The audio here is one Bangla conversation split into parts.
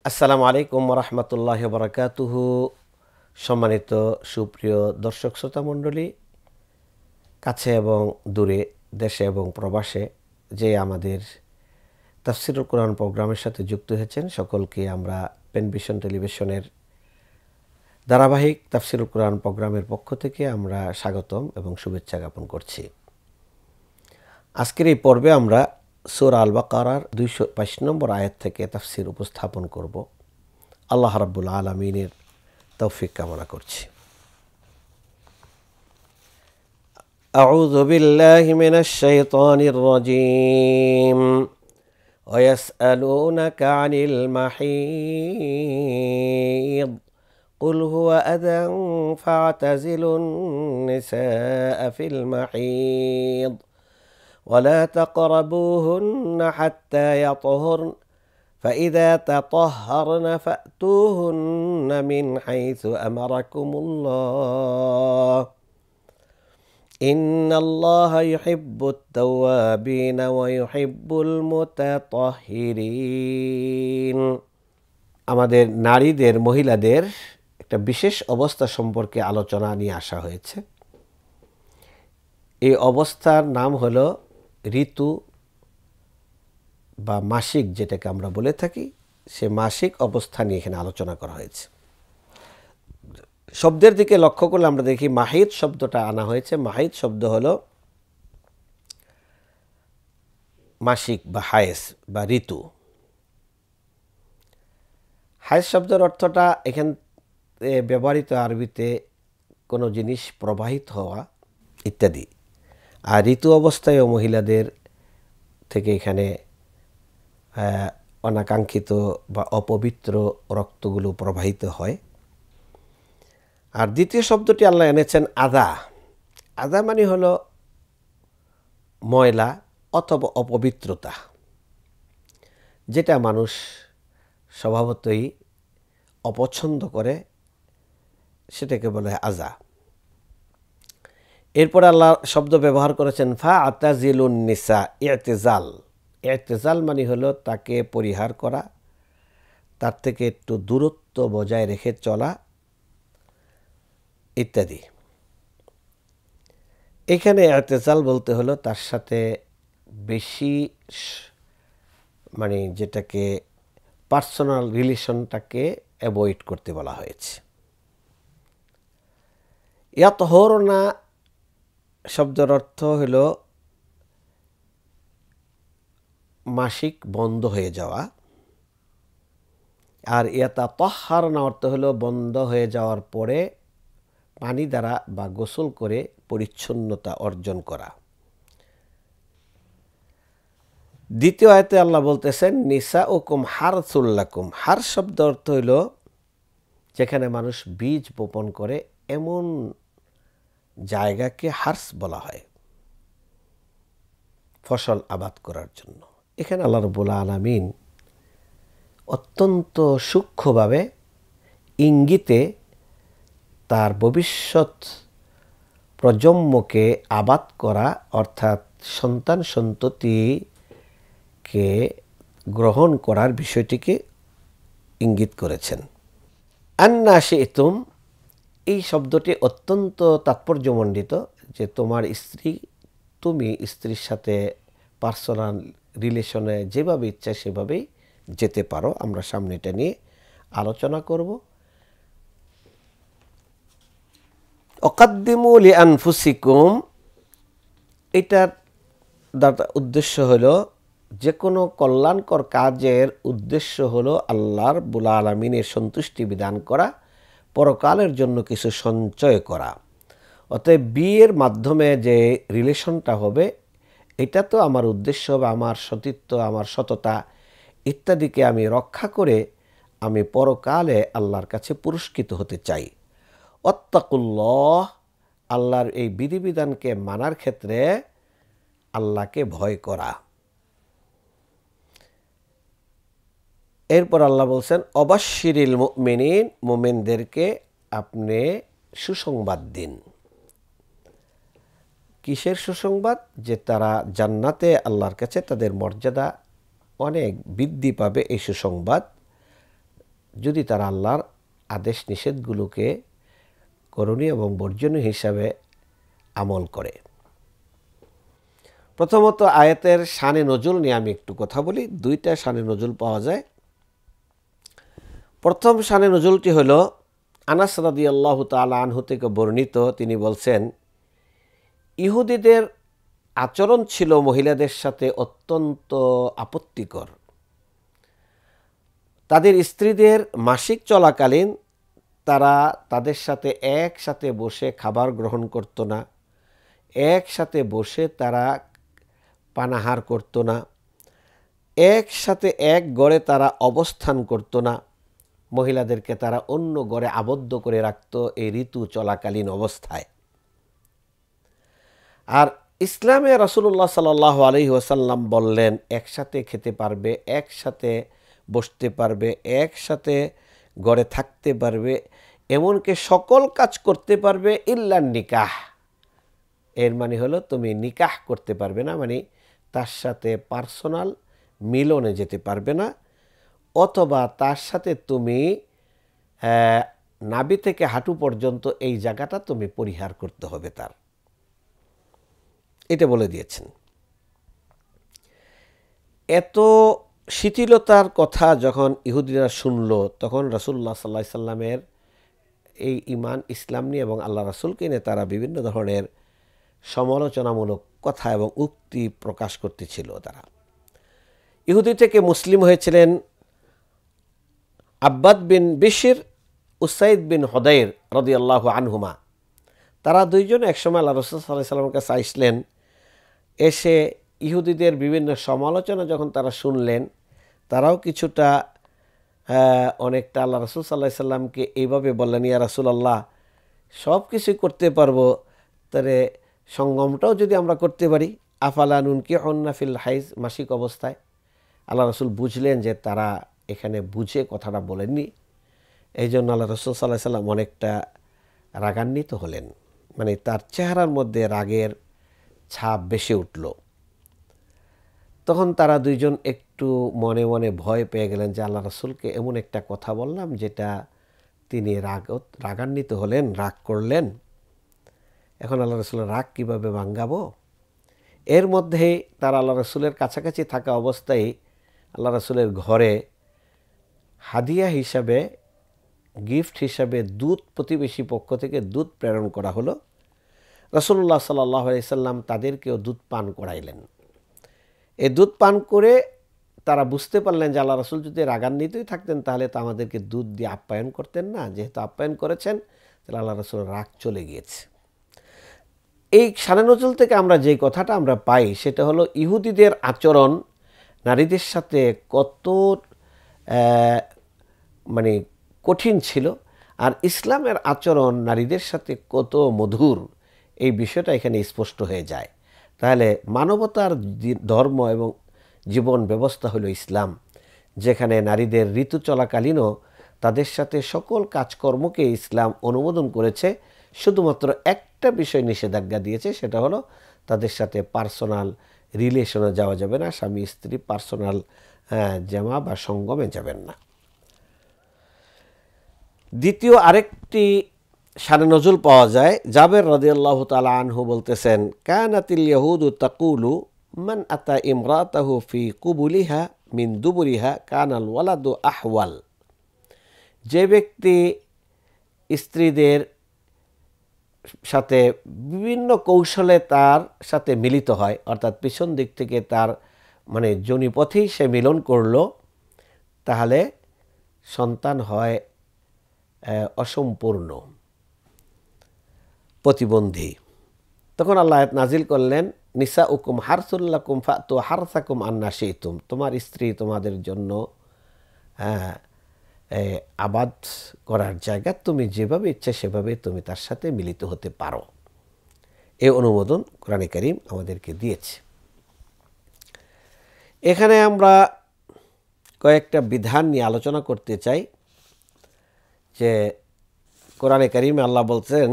আসসালামু আলাইকুম রহমতুল্লাহ বারাকাতুহু। সম্মানিত সুপ্রিয় দর্শক শ্রোতা মণ্ডলী, কাছে এবং দূরে, দেশে এবং প্রবাসে যে আমাদের তাফসিরুল কোরআন প্রোগ্রামের সাথে যুক্ত হয়েছেন সকলকে আমরা পেনভিশন টেলিভিশনের ধারাবাহিক তাফসিরুল কোরআন প্রোগ্রামের পক্ষ থেকে আমরা স্বাগতম এবং শুভেচ্ছা জ্ঞাপন করছি। আজকের এই পর্বে আমরা সূরা আল বাকারার 222 নম্বর আয়াত থেকে তাফসির উপস্থাপন করব। আল্লাহ রাব্বুল আলামিনের তৌফিক কামনা করছি। আউযু বিল্লাহি মিনাশ শাইতানির রাজীম। ويسألونك عن المحيض قل هو أذى فاعتزلوا النساء في المحيض ولا تقربوهن حتى يطهرن فإذا تطهرن فأتوهن من حيث أمركم الله إن الله يحب التوابين ويحب المتطهرين। আমাদের নারীদের, মহিলাদের একটা বিশেষ অবস্থা সম্পর্কে আলোচনা নিয়ে আসা হয়েছে। এই অবস্থার নাম হলো ঋতু বা মাসিক, যেটাকে আমরা বলে থাকি। সে মাসিক অবস্থা নিয়ে এখানে আলোচনা করা হয়েছে। শব্দের দিকে লক্ষ্য করলে আমরা দেখি মাহিদ শব্দটা আনা হয়েছে। মাহিদ শব্দ হলো মাসিক বা হায়েস বা ঋতু। হায়েস শব্দের অর্থটা এখানে ব্যবহৃত আরবিতে কোনো জিনিস প্রবাহিত হওয়া ইত্যাদি। আর ঋতু অবস্থায়ও মহিলাদের থেকে এখানে অনাকাঙ্ক্ষিত বা অপবিত্র রক্তগুলো প্রবাহিত হয়। আর দ্বিতীয় শব্দটি আল্লাহ এনেছেন আদা। আদা মানে হলো ময়লা অথবা অপবিত্রতা, যেটা মানুষ স্বভাবতই অপছন্দ করে, সেটাকে বলা হয় আজা। এরপর আল্লাহ শব্দ ব্যবহার করেছেন ফা আতাজিলুন নিসা। ইতিজাল, ইতিজাল মানে হলো তাকে পরিহার করা, তার থেকে একটু দূরত্ব বজায় রেখে চলা ইত্যাদি। এখানে ইতিজাল বলতে হলো তার সাথে বেশি মানে যেটাকে পার্সোনাল রিলেশনটাকে অ্যাভয়েড করতে বলা হয়েছে। ইয়াতহরনা শব্দের অর্থ হলো মাসিক বন্ধ হয়ে যাওয়া, আর ইয়াতাতাহহারনা অর্থ হলো বন্ধ হয়ে যাওয়ার পরে পানি দ্বারা বা গোসল করে পরিচ্ছন্নতা অর্জন করা। দ্বিতীয় আয়াতে আল্লাহ বলতেছেন নিসাউকুম হারসুল লাকুম। হার শব্দ অর্থ হইল যেখানে মানুষ বীজ বপন করে, এমন জায়গাকে হার্স বলা হয় ফসল আবাদ করার জন্য। এখানে আল্লাহ রাব্বুল আলামিন অত্যন্ত সূক্ষ্মভাবে ইঙ্গিতে তার ভবিষ্যৎ প্রজন্মকে আবাদ করা, অর্থাৎ সন্তান সন্ততিকে গ্রহণ করার বিষয়টিকে ইঙ্গিত করেছেন। আন্না শি'তুম, এই শব্দটি অত্যন্ত তাৎপর্যমণ্ডিত, যে তোমার স্ত্রী, তুমি স্ত্রীর সাথে পার্সোনাল রিলেশনে যেভাবে ইচ্ছা সেভাবেই যেতে পারো। আমরা সামনে এটা নিয়ে আলোচনা করব। অকাদ্দিমু লিআনফুসিকুম, এটার উদ্দেশ্য হলো যে কোনো কল্যাণকর কাজের উদ্দেশ্য হলো আল্লাহ রাব্বুল আলামিনের সন্তুষ্টি বিধান করা, পরকালের জন্য কিছু সঞ্চয় করা। অতএব বিয়ের মাধ্যমে যে রিলেশনটা হবে, এটা তো আমার উদ্দেশ্য হবে আমার সতীত্ব, আমার সততা ইত্যাদিকে আমি রক্ষা করে আমি পরকালে আল্লাহর কাছে পুরস্কৃত হতে চাই। ওয়াত্তাকুল্লাহ, আল্লাহর এই বিধিবিধানকে মানার ক্ষেত্রে আল্লাহকে ভয় করা। এরপর আল্লাহ বলছেন অবাশশিরিল মুমিনিন, মুমিনদেরকে আপনি সুসংবাদ দিন। কিসের সুসংবাদ? যে তারা জান্নাতে আল্লাহর কাছে তাদের মর্যাদা অনেক বৃদ্ধি পাবে, এই সুসংবাদ যদি তারা আল্লাহর আদেশ নিষেধগুলোকে করণীয় এবং বর্জনীয় হিসাবে আমল করে। প্রথমত আয়াতের শানে নজুল নিয়ে আমি একটু কথা বলি। দুইটা শানে নজুল পাওয়া যায়। প্রথম শানে নজুলটি হলো আনাস রাদিয়াল্লাহু তাআলা আনহু থেকে বর্ণিত। তিনি বলছেন, ইহুদিদের আচরণ ছিল মহিলাদের সাথে অত্যন্ত আপত্তিকর। তাদের স্ত্রীদের মাসিক চলাকালীন তারা তাদের সাথে একসাথে বসে খাবার গ্রহণ করত না, একসাথে বসে তারা পানাহার করত না, একসাথে এক গড়ে তারা অবস্থান করত না। মহিলাদেরকে তারা অন্য গড়ে আবদ্ধ করে রাখত এই ঋতু চলাকালীন অবস্থায়। আর ইসলামে রাসূলুল্লাহ সাল্লাল্লাহু আলাইহি ওয়াসাল্লাম বললেন, একসাথে খেতে পারবে, একসাথে বসতে পারবে, একসাথে গড়ে থাকতে পারবে, এমনকি সকল কাজ করতে পারবে ইল্লা নিকাহ। এর মানে হলো তুমি নিকাহ করতে পারবে না, মানে তার সাথে পার্সোনাল মিলনে যেতে পারবে না, অথবা তার সাথে তুমি নাভি থেকে হাঁটু পর্যন্ত এই জায়গাটা তুমি পরিহার করতে হবে তার। এটা বলে দিয়েছেন। এত শিথিলতার কথা যখন ইহুদিরা শুনল, তখন রাসূলুল্লাহ সাল্লাল্লাহু আলাইহি সাল্লামের এই ঈমান ইসলাম নিয়ে এবং আল্লাহ রাসূলকে নিয়ে তারা বিভিন্ন ধরনের সমালোচনামূলক কথা এবং উক্তি প্রকাশ করতেছিল। তারা ইহুদি থেকে মুসলিম হয়েছিলেন আব্বাদ বিন বিশর, উসাইদ বিন হুদাইর রাদিয়াল্লাহু আনহুমা। তারা দুইজন একসময় আল্লাহ রাসূল সাল্লাল্লাহু আলাইহি সাল্লামের কাছে আসলেন। এসে ইহুদিদের বিভিন্ন সমালোচনা যখন তারা শুনলেন, তারাও কিছুটা অনেকটা আল্লাহ রাসূল সাল্লাল্লাহু আলাইহি সাল্লামকে এইভাবে বললেন, ইয়া রাসূলুল্লাহ, সব কিছুই করতে পারবো, তাহলে সঙ্গমটাও যদি আমরা করতে পারি, আফালা নুনকিহুন্না ফিল হাইজ, মাসিক অবস্থায়। আল্লাহ রাসূল বুঝলেন যে তারা এখানে বুঝে কথাটা বলেননি। এই জন্য আল্লাহ রাসূল সাল্লাল্লাহু আলাইহি সাল্লাম অনেকটা রাগান্বিত হলেন, মানে তার চেহারার মধ্যে রাগের ছাপ বেশি উঠল। তখন তারা দুইজন একটু মনে মনে ভয় পেয়ে গেলেন যে আল্লাহ রাসূলকে এমন একটা কথা বললাম যেটা তিনি রাগান্বিত হলেন, রাগ করলেন। এখন আল্লাহ রাসূলের রাগ কীভাবে ভাঙ্গাবো? এর মধ্যেই তারা আল্লাহ রাসূলের কাছাকাছি থাকা অবস্থায় আল্লাহ রাসূলের ঘরে হাদিয়া হিসাবে, গিফট হিসাবে দুধ, প্রতিবেশী পক্ষ থেকে দুধ প্রেরণ করা হলো। রাসূলুল্লাহ সাল্লাল্লাহু আলাইহি সাল্লাম তাদেরকেও দুধ পান করাইলেন। এই দুধ পান করে তারা বুঝতে পারলেন যে আল্লাহ রাসূল যদি রাগান্বিতই থাকতেন তাহলে তো আমাদেরকে দুধ দিয়ে আপ্যায়ন করতেন না। যেহেতু আপ্যায়ন করেছেন, তাহলে আল্লাহ রাসূলের রাগ চলে গিয়েছে। এই শানে নজুল থেকে আমরা যে কথাটা আমরা পাই সেটা হলো ইহুদিদের আচরণ নারীদের সাথে কত মানে কঠিন ছিল, আর ইসলামের আচরণ নারীদের সাথে কত মধুর, এই বিষয়টা এখানে স্পষ্ট হয়ে যায়। তাহলে মানবতার ধর্ম এবং জীবন ব্যবস্থা হলো ইসলাম, যেখানে নারীদের ঋতু চলাকালীনও তাদের সাথে সকল কাজকর্মকে ইসলাম অনুমোদন করেছে। শুধুমাত্র একটা বিষয় নিষেধাজ্ঞা দিয়েছে, সেটা হলো তাদের সাথে পার্সোনাল রিলেশনে যাওয়া যাবে না, স্বামী স্ত্রী পার্সোনাল জামা বা সঙ্গমে যাবেন না। দ্বিতীয় আরেকটি শানে নজুল পাওয়া যায়। জাবের রাদিয়াল্লাহু তাআলা আনহু বলতেছেন, কানাতিল ইয়াহুদু তাকুলু মান আতা ইমরাতাহু ফি কুবুলিহা মিন দুবুরিহা কানাল ওয়ালাদু আহওয়াল। যে ব্যক্তি স্ত্রীদের সাথে বিভিন্ন কৌশলে তার সাথে মিলিত হয়, অর্থাৎ পিছন দিক থেকে তার মানে যোনিপথেই সে মিলন করল, তাহলে সন্তান হয় অসম্পূর্ণ, প্রতিবন্ধী। তখন আল্লাহ আয়াত নাজিল করলেন, নিসাউকুম হারসুল লাকুম ফাতু হারসাকুম আন্না শিতুম। তোমার স্ত্রী তোমাদের জন্য আবাদ করার জায়গা, তুমি যেভাবে ইচ্ছা সেভাবে তুমি তার সাথে মিলিত হতে পারো। এই অনুমোদন কোরআনে কারীম আমাদেরকে দিয়েছে। এখানে আমরা কয়েকটা বিধান নিয়ে আলোচনা করতে চাই। যে কোরআনে কারীমে আল্লাহ বলছেন,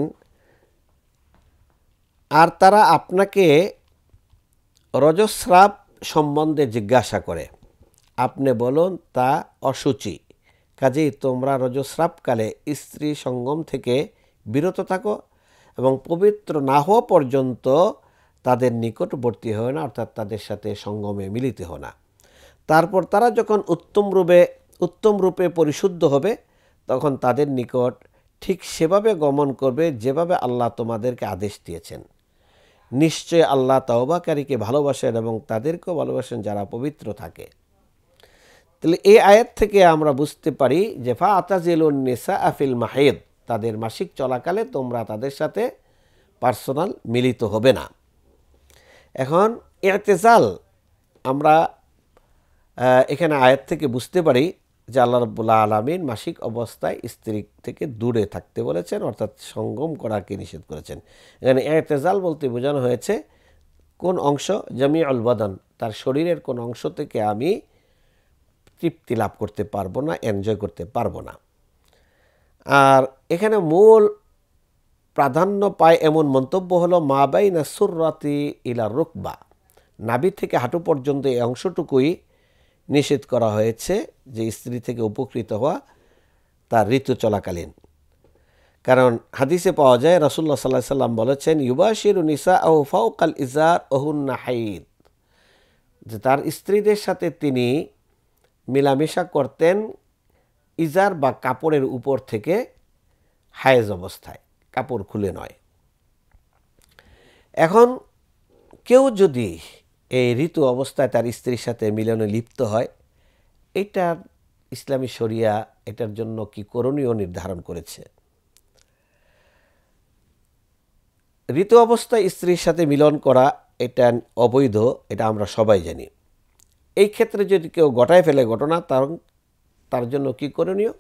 আর তারা আপনাকে রজস্রাব সম্বন্ধে জিজ্ঞাসা করে, আপনি বলুন তা অসুচি, কাজেই তোমরা রজস্রাবকালে স্ত্রী সঙ্গম থেকে বিরত থাকো এবং পবিত্র না হওয়া পর্যন্ত তাদের নিকটবর্তী হয় না, অর্থাৎ তাদের সাথে সঙ্গমে মিলিত হয় না। তারপর তারা যখন উত্তম রূপে পরিশুদ্ধ হবে তখন তাদের নিকট ঠিক সেভাবে গমন করবে যেভাবে আল্লাহ তোমাদেরকে আদেশ দিয়েছেন। নিশ্চয় আল্লাহ তাওবাকারীকে ভালোবাসেন এবং তাদেরকেও ভালোবাসেন যারা পবিত্র থাকে। তাহলে এই আয়াত থেকে আমরা বুঝতে পারি যে ফাতাজিলুন নিসা আফিল মাহিদ, তাদের মাসিক চলাকালে তোমরা তাদের সাথে পার্সোনাল মিলিত হবে না। এখন ইতিজাল আমরা এখানে আয়াত থেকে বুঝতে পারি যে আল্লাহ রাব্বুল আলামিন মাসিক অবস্থায় স্ত্রী থেকে দূরে থাকতে বলেছেন, অর্থাৎ সঙ্গম করাকে নিষেধ করেছেন। এখানে ইতিজাল বলতে বোঝানো হয়েছে কোন অংশ, জামিউল বাদান, তার শরীরের কোন অংশ থেকে আমি তৃপ্তি লাভ করতে পারবো না, এনজয় করতে পারবো না। আর এখানে মূল প্রাধান্য পায় এমন মন্তব্য হলো মা বাইনা সুররাতি ইলা রুকবা, নাভি থেকে হাঁটু পর্যন্ত এই অংশটুকুই নিষেধ করা হয়েছে যে স্ত্রী থেকে উপকৃত হওয়া তার ঋতু চলাকালীন। কারণ হাদিসে পাওয়া যায় রাসূলুল্লাহ সাল্লাল্লাহু আলাইহি সাল্লাম বলেছেন ইউবাশিরু নিসাআহু ফাওকাল ইজার ওহুন্না হাইদ, যে তার স্ত্রীদের সাথে তিনি মেলামেশা করতেন ইজার বা কাপড়ের উপর থেকে হায়েজ অবস্থায়, কাপড় খুলে নয়। এখন কেউ যদি এই ঋতু অবস্থায় তার স্ত্রীর সাথে মিলনে লিপ্ত হয়, এটার ইসলামী শরিয়া এটার জন্য কি করণীয় নির্ধারণ করেছে। ঋতু অবস্থায় স্ত্রীর সাথে মিলন করা এটা অবৈধ, এটা আমরা সবাই জানি। এই ক্ষেত্রে যদি কেউ ঘটায় ফেলে ঘটনা, তার জন্য কি করণীয়?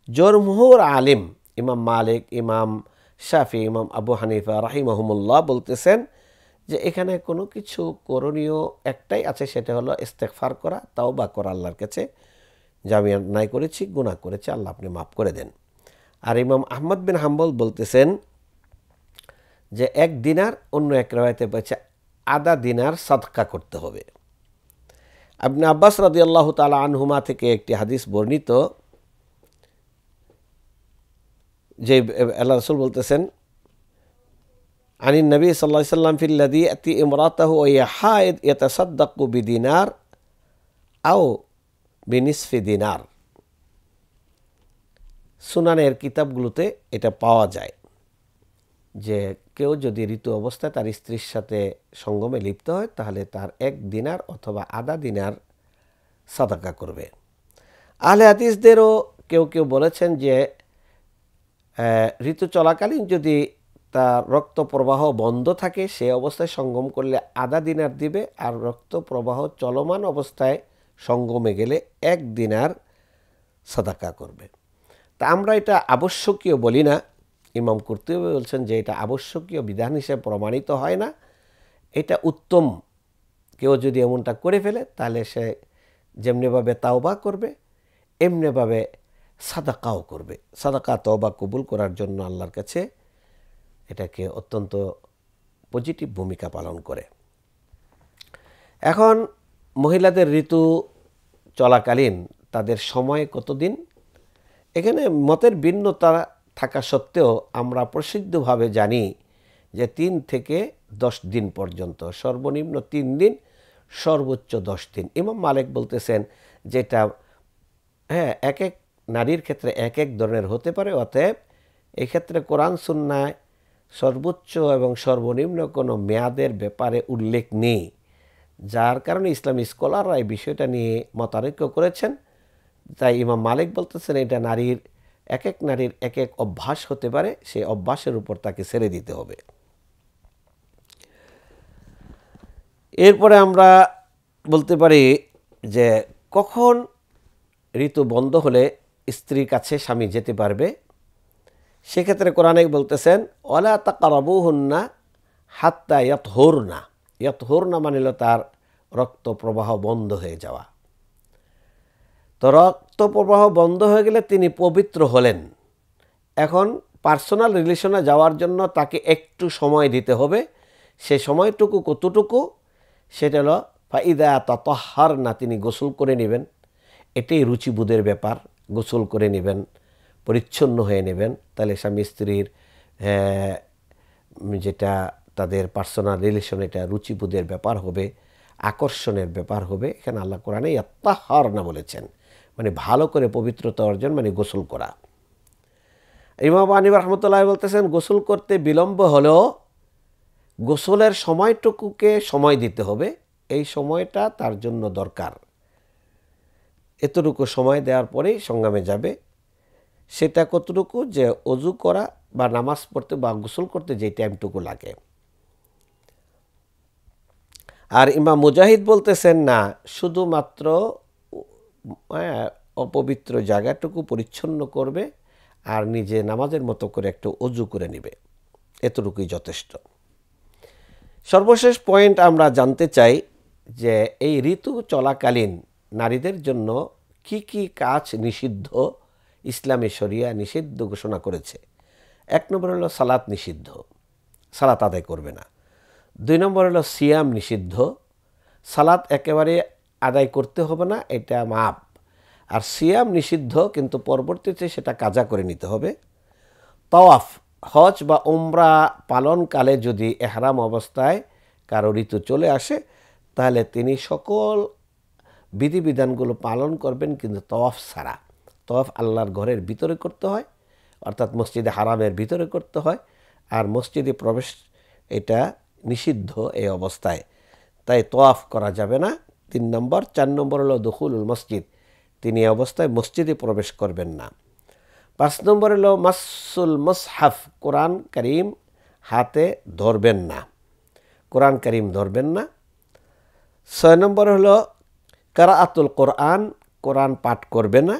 জমহুর আলিম ইমাম মালিক, ইমাম শাফি, ইমাম আবু হানিফা রাহিমাহুমুল্লাহ বলতেছেন যে এখানে কোনো কিছু করণীয় একটাই আছে, সেটা হলো ইস্তেগফার করা, তাওবা করা আল্লাহর কাছে, যে আমি অন্যায় করেছি, গুনাহ করেছি, আল্লাহ আপনি মাফ করে দেন। আর ইমাম আহমদ বিন হাম্বল বলতেছেন যে এক দিনার, অন্য এক রাওয়ায়াতে বলছে আধা দিনার সাদকা করতে হবে। ইবনে আব্বাস রাদিয়াল্লাহু তাআলা আনহুমা থেকে একটি হাদিস বর্ণিত যে আল্লাহ রাসূল বলতেছেন আনিন নবী সাল্লাল্লাহু আলাইহি সাল্লাম ফিল্লাযী ইয়াতি ইমরাতাহু ওয়া হিয়া হায়েদ ইয়াতাসাদ্দাকু বিদিনার আও বিনিসফি দিনার। সুনানের কিতাবগুলোতে এটা পাওয়া যায় যে কেউ যদি ঋতু অবস্থায় তার স্ত্রীর সাথে সঙ্গমে লিপ্ত হয় তাহলে তার এক দিনার অথবা আধা দিনার সাদাকা করবে। আহলে হাদিসদেরও কেউ কেউ বলেছেন যে ঋতু চলাকালীন যদি তার রক্ত প্রবাহ বন্ধ থাকে সে অবস্থায় সঙ্গম করলে আধা দিনার দিবে, আর রক্ত প্রবাহ চলমান অবস্থায় সঙ্গমে গেলে এক দিনার সাদাকা করবে। তা আমরা এটা আবশ্যকীয় বলি না, ইমাম কুরতুবী বলছেন যে এটা আবশ্যকীয় বিধান হিসেবে প্রমাণিত হয় না, এটা উত্তম। কেউ যদি এমনটা করে ফেলে তাহলে সে যেমনিভাবে তাওবা করবে এমনিভাবে সাদাকাও করবে। সাদাকা তওবা কবুল করার জন্য আল্লাহর কাছে এটাকে অত্যন্ত পজিটিভ ভূমিকা পালন করে। এখন মহিলাদের ঋতু চলাকালীন তাদের সময় কতদিন, এখানে মতের ভিন্নতা থাকা সত্ত্বেও আমরা প্রসিদ্ধভাবে জানি যে 3 থেকে 10 দিন পর্যন্ত, সর্বনিম্ন 3 দিন, সর্বোচ্চ 10 দিন। ইমাম মালিক বলতেছেন যেটা এক এক নারীর ক্ষেত্রে এক এক ধরনের হতে পারে, অতএব এক্ষেত্রে কোরআন সুন্নায় সর্বোচ্চ এবং সর্বনিম্ন কোনো মেয়াদের ব্যাপারে উল্লেখ নেই, যার কারণে ইসলামী স্কলাররা এই বিষয়টা নিয়ে মতানৈক্য করেছেন। তাই ইমাম মালিক বলতেছেন এটা নারীর এক এক অভ্যাস হতে পারে, সেই অভ্যাসের উপর তাকে ছেড়ে দিতে হবে। এরপরে আমরা বলতে পারি যে কখন ঋতু বন্ধ হলে স্ত্রীর কাছে স্বামী যেতে পারবে। সেক্ষেত্রে কোরআনে বলতেছেন ওয়ালা তাকরাবুহুন্না হাত্তা ইয়াতহুরনা। ইয়াতহুরনা মানে হলো তার রক্ত প্রবাহ বন্ধ হয়ে যাওয়া। তো রক্ত প্রবাহ বন্ধ হয়ে গেলে তিনি পবিত্র হলেন। এখন পার্সোনাল রিলেশনে যাওয়ার জন্য তাকে একটু সময় দিতে হবে। সে সময়টুকু কতটুকু, সেটা হলো ফাইদা তাতাহহারনা, তিনি গোসল করে নেবেন। এটাই রুচিবোধের ব্যাপার। গোসল করে নেবেন, পরিচ্ছন্ন হয়ে নেবেন, তাহলে স্বামী স্ত্রীর যেটা তাদের পার্সোনাল রিলেশন এটা রুচিবোধের ব্যাপার হবে, আকর্ষণের ব্যাপার হবে। এখানে আল্লাহ কোরআনে ইয়াত্তাহারনা বলেছেন, মানে ভালো করে পবিত্রতা অর্জন, মানে গোসল করা। ইমাম আনিব রহমতুল্লাহ বলতেছেন গোসল করতে বিলম্ব হলেও গোসলের সময়টুকুকে সময় দিতে হবে, এই সময়টা তার জন্য দরকার। এতটুকু সময় দেওয়ার পরেই সংগ্রামে যাবে। সেটা কতটুকু, যে অজু করা বা নামাজ পড়তে বা গোসল করতে যে টাইমটুকু লাগে। আর ইমাম মুজাহিদ বলতেছেন না, শুধুমাত্র অপবিত্র জায়গাটুকু পরিচ্ছন্ন করবে আর নিজে নামাজের মতো করে একটু অজু করে নেবে, এতটুকুই যথেষ্ট। সর্বশেষ পয়েন্ট আমরা জানতে চাই যে এই ঋতু চলাকালীন নারীদের জন্য কি কি কাজ নিষিদ্ধ, ইসলামী শরিয়া নিষিদ্ধ ঘোষণা করেছে। 1 নম্বর হলো সালাত নিষিদ্ধ, সালাত আদায় করবে না। 2 নম্বর হলো সিয়াম নিষিদ্ধ, সালাত একেবারে আদায় করতে হবে না, এটা মাপ। আর সিয়াম নিষিদ্ধ, কিন্তু পরবর্তীতে সেটা কাজা করে নিতে হবে। তাওয়াফ, হজ বা উমরা পালনকালে যদি এহরাম অবস্থায় কারো ঋতু চলে আসে, তাহলে তিনি সকল বিধিবিধানগুলো পালন করবেন, কিন্তু তাওয়াফ ছাড়া। তাওয়াফ আল্লাহর ঘরের ভিতরে করতে হয়, অর্থাৎ মসজিদে হারামের ভিতরে করতে হয়, আর মসজিদে প্রবেশ এটা নিষিদ্ধ এই অবস্থায়, তাই তাওয়াফ করা যাবে না। 3 নম্বর। 4 নম্বর হলো দুখুলুল মসজিদ, তিনি এই অবস্থায় মসজিদে প্রবেশ করবেন না। 5 নম্বর হলো মাসুল মুসহাফ, কোরআন করিম হাতে ধরবেন না, কোরআন করিম ধরবেন না। 6 নম্বর হলো কারাআতুল কোরআন, কোরআন পাঠ করবে না।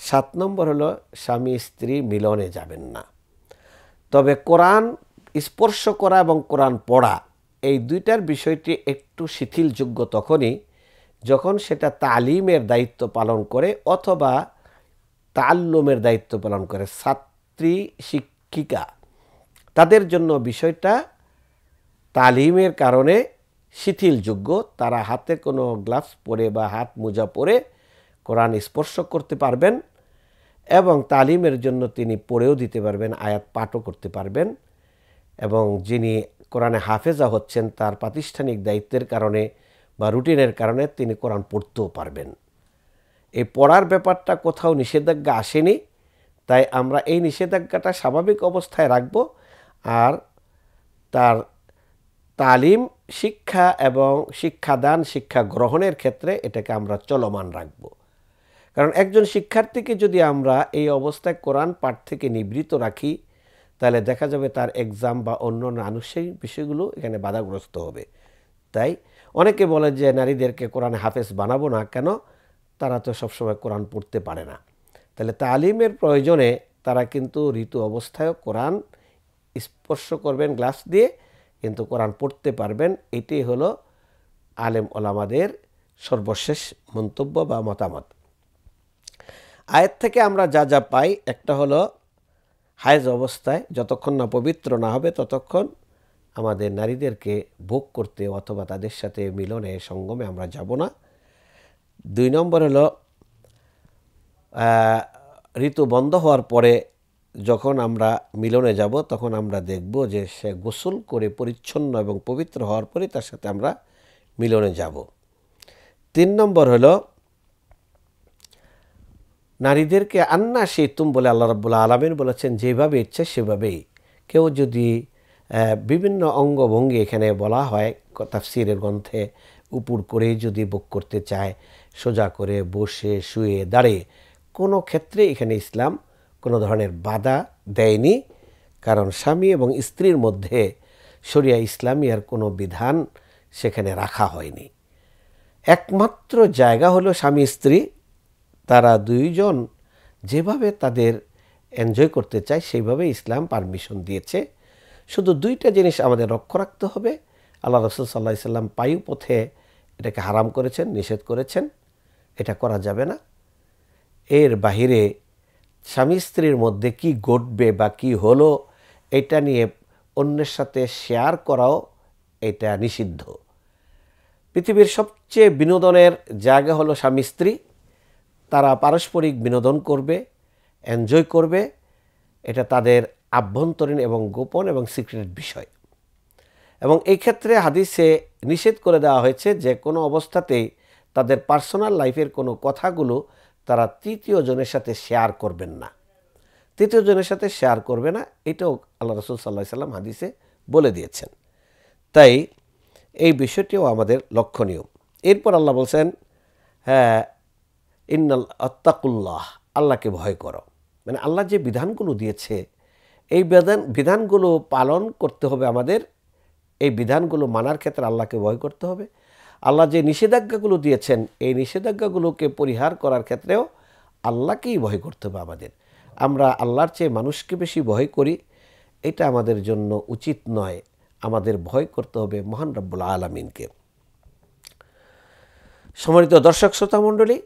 7 নম্বর হলো স্বামী স্ত্রী মিলনে যাবেন না। তবে কোরআন স্পর্শ করা এবং কোরআন পড়া, এই দুইটার বিষয়টি একটু শিথিলযোগ্য তখনই যখন সেটা তালিমের দায়িত্ব পালন করে অথবা তাল্লুমের দায়িত্ব পালন করে ছাত্রী শিক্ষিকা, তাদের জন্য বিষয়টা তালিমের কারণে শিথিলযোগ্য। তারা হাতে কোনো গ্লাভস পরে বা হাত মোজা পরে কোরআন স্পর্শ করতে পারবেন এবং তালিমের জন্য তিনি পড়েও দিতে পারবেন, আয়াত পাঠও করতে পারবেন। এবং যিনি কোরআনে হাফেজা হচ্ছেন তার প্রাতিষ্ঠানিক দায়িত্বের কারণে বা রুটিনের কারণে তিনি কোরআন পড়তেও পারবেন। এই পড়ার ব্যাপারটা কোথাও নিষেধাজ্ঞা আসেনি, তাই আমরা এই নিষেধাজ্ঞাটা স্বাভাবিক অবস্থায় রাখব। আর তার তালিম শিক্ষা এবং শিক্ষাদান শিক্ষা গ্রহণের ক্ষেত্রে এটাকে আমরা চলমান রাখব। কারণ একজন শিক্ষার্থীকে যদি আমরা এই অবস্থায় কোরআন পাঠ থেকে নিবৃত্ত রাখি, তাহলে দেখা যাবে তার এক্সাম বা অন্য আনুষ্ঠানিক বিষয়গুলো এখানে বাধাগ্রস্ত হবে। তাই অনেকে বলে যে নারীদেরকে কোরআনে হাফেজ বানাবো না কেন, তারা তো সবসময় কোরআন পড়তে পারে না। তাহলে তালিমের প্রয়োজনে তারা কিন্তু ঋতু অবস্থায়ও কোরআন স্পর্শ করবেন গ্লাস দিয়ে, কিন্তু কোরআন পড়তে পারবেন। এটি হলো আলেম ওলামাদের সর্বশেষ মন্তব্য বা মতামত। আয়াত থেকে আমরা যা যা পাই, একটা হলো হায়েজ অবস্থায় যতক্ষণ না পবিত্র না হবে ততক্ষণ আমাদের নারীদেরকে ভোগ করতে অথবা তাদের সাথে মিলনে সঙ্গমে আমরা যাব না। 2 নম্বর হলো ঋতু বন্ধ হওয়ার পরে যখন আমরা মিলনে যাব তখন আমরা দেখব যে সে গোসল করে পরিচ্ছন্ন এবং পবিত্র হওয়ার পরে তার সাথে আমরা মিলনে যাব। 3 নম্বর হলো নারীদেরকে আন্না সেইতুম বলে আল্লাহ রাব্বুল আলামিন বলেছেন যেভাবে ইচ্ছে সেভাবেই। কেউ যদি বিভিন্ন অঙ্গভঙ্গি এখানে বলা হয় তাফসীরের গ্রন্থে, উপর করে যদি ভোগ করতে চায়, সোজা করে, বসে, শুয়ে, দাঁড়িয়ে, কোনো ক্ষেত্রে এখানে ইসলাম কোনো ধরনের বাধা দেয়নি। কারণ স্বামী এবং স্ত্রীর মধ্যে শরিয়া ইসলামিয়ার কোনো বিধান সেখানে রাখা হয়নি। একমাত্র জায়গা হলো স্বামী স্ত্রী, তারা দুইজন যেভাবে তাদের এনজয় করতে চায় সেইভাবে ইসলাম পারমিশন দিয়েছে। শুধু 2টা জিনিস আমাদের লক্ষ্য রাখতে হবে। আল্লাহ রাসূল সাল্লাল্লাহু আলাইহি সাল্লাম পায়ু পথে এটাকে হারাম করেছেন, নিষেধ করেছেন, এটা করা যাবে না। এর বাহিরে স্বামী স্ত্রীর মধ্যে কি ঘটবে বা কি হলো এটা নিয়ে অন্যের সাথে শেয়ার করাও এটা নিষিদ্ধ। পৃথিবীর সবচেয়ে বিনোদনের জায়গা হলো স্বামী স্ত্রী, তারা পারস্পরিক বিনোদন করবে, এনজয় করবে, এটা তাদের আভ্যন্তরীণ এবং গোপন এবং সিক্রেট বিষয়। এবং এই ক্ষেত্রে হাদিসে নিষেধ করে দেওয়া হয়েছে যে কোনো অবস্থাতেই তাদের পার্সোনাল লাইফের কোনো কথাগুলো তারা তৃতীয় জনের সাথে শেয়ার করবেন না, তৃতীয় জনের সাথে শেয়ার করবে না, এটাও আল্লাহ রাসূল সাল্লাল্লাহু আলাইহি সাল্লাম হাদিসে বলে দিয়েছেন। তাই এই বিষয়টিও আমাদের লক্ষণীয়। এরপর আল্লাহ বলছেন, হ্যাঁ, ইন্নাল আত্তাকুল্লাহ, আল্লাহকে ভয় করো। মানে আল্লাহ যে বিধানগুলো দিয়েছে এই বিধানগুলো পালন করতে হবে আমাদের। এই বিধানগুলো মানার ক্ষেত্রে আল্লাহকে ভয় করতে হবে। আল্লাহ যে নিষেধাজ্ঞাগুলো দিয়েছেন এই নিষেধাজ্ঞাগুলোকে পরিহার করার ক্ষেত্রেও আল্লাহকেই ভয় করতে হবে আমাদের। আমরা আল্লাহর চেয়ে মানুষকে বেশি ভয় করি, এটা আমাদের জন্য উচিত নয়। আমাদের ভয় করতে হবে মহান রব্বুল আলামিনকে। সম্মানিত দর্শক শ্রোতা মণ্ডলী,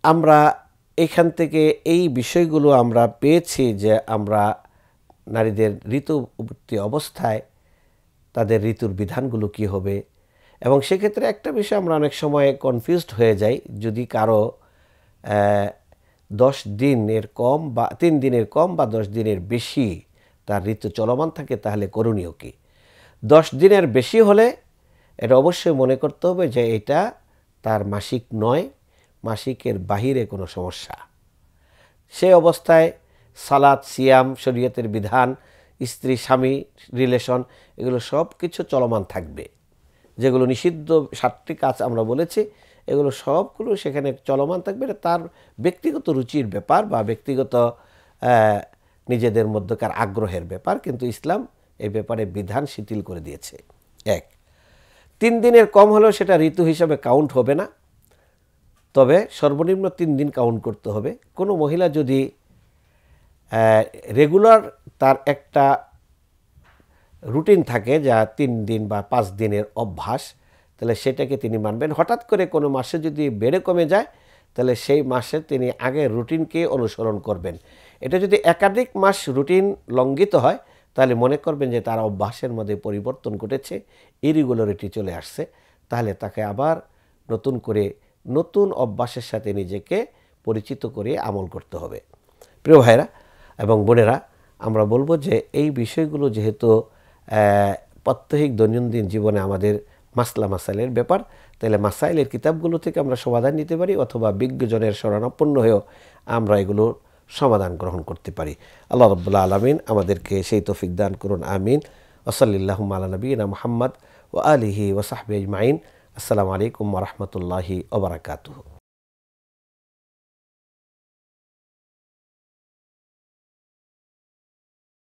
আমরা এখান থেকে এই বিষয়গুলো আমরা পেয়েছি যে আমরা নারীদের ঋতুবর্তী অবস্থায় তাদের ঋতুর বিধানগুলো কি হবে। এবং সেক্ষেত্রে একটা বিষয় আমরা অনেক সময় কনফিউজড হয়ে যাই, যদি কারো 10 দিনের কম বা 3 দিনের কম বা 10 দিনের বেশি তার ঋতু চলমান থাকে তাহলে করণীয় কি। 10 দিনের বেশি হলে এটা অবশ্যই মনে করতে হবে যে এটা তার মাসিক নয়, মাসিকের বাহিরে কোনো সমস্যা। সেই অবস্থায় সালাত, সিয়াম, শরীয়তের বিধান, স্ত্রী স্বামী রিলেশন, এগুলো সব কিছু চলমান থাকবে। যেগুলো নিষিদ্ধ 7টি কাজ আমরা বলেছি এগুলো সবগুলো সেখানে চলমান থাকবে। এটা তার ব্যক্তিগত রুচির ব্যাপার বা ব্যক্তিগত নিজেদের মধ্যকার আগ্রহের ব্যাপার, কিন্তু ইসলাম এই ব্যাপারে বিধান শিথিল করে দিয়েছে। 1, 3 দিনের কম হলেও সেটা ঋতু হিসাবে কাউন্ট হবে না, তবে সর্বনিম্ন 3 দিন কাউন্ট করতে হবে। কোনো মহিলা যদি রেগুলার তার একটা রুটিন থাকে যা 3 দিন বা 5 দিনের অভ্যাস, তাহলে সেটাকে তিনি মানবেন। হঠাৎ করে কোনো মাসে যদি বেড়ে কমে যায় তাহলে সেই মাসে তিনি আগের রুটিনকে অনুসরণ করবেন। এটা যদি একাধিক মাস রুটিন লঙ্ঘিত হয় তাহলে মনে করবেন যে তার অভ্যাসের মধ্যে পরিবর্তন ঘটেছে, ইরেগুলারিটি চলে আসছে, তাহলে তাকে আবার নতুন করে নতুন অভ্যাসের সাথে নিজেকে পরিচিত করে আমল করতে হবে। প্রিয় ভাইরা এবং বোনেরা, আমরা বলবো যে এই বিষয়গুলো যেহেতু প্রত্যেক দৈনন্দিন জীবনে আমাদের মাসলা মাসাইলের ব্যাপার, তাহলে মাসাইলের কিতাবগুলো থেকে আমরা সমাধান নিতে পারি অথবা বিজ্ঞজনের শরণাপন্ন হয়েও আমরা এগুলো সমাধান গ্রহণ করতে পারি। আল্লাহ রাব্বুল আলামিন আমাদেরকে সেই তৌফিক দান করুন, আমিন। ওয়াসাল্লাল্লাহু আলা নবিয়িনা মুহাম্মদ ওয়া আলিহি ওয়া সাহবিহি আজমাইন। আসসালামু আলাইকুম ওয়া রাহমাতুল্লাহি ওয়া বারাকাতুহু।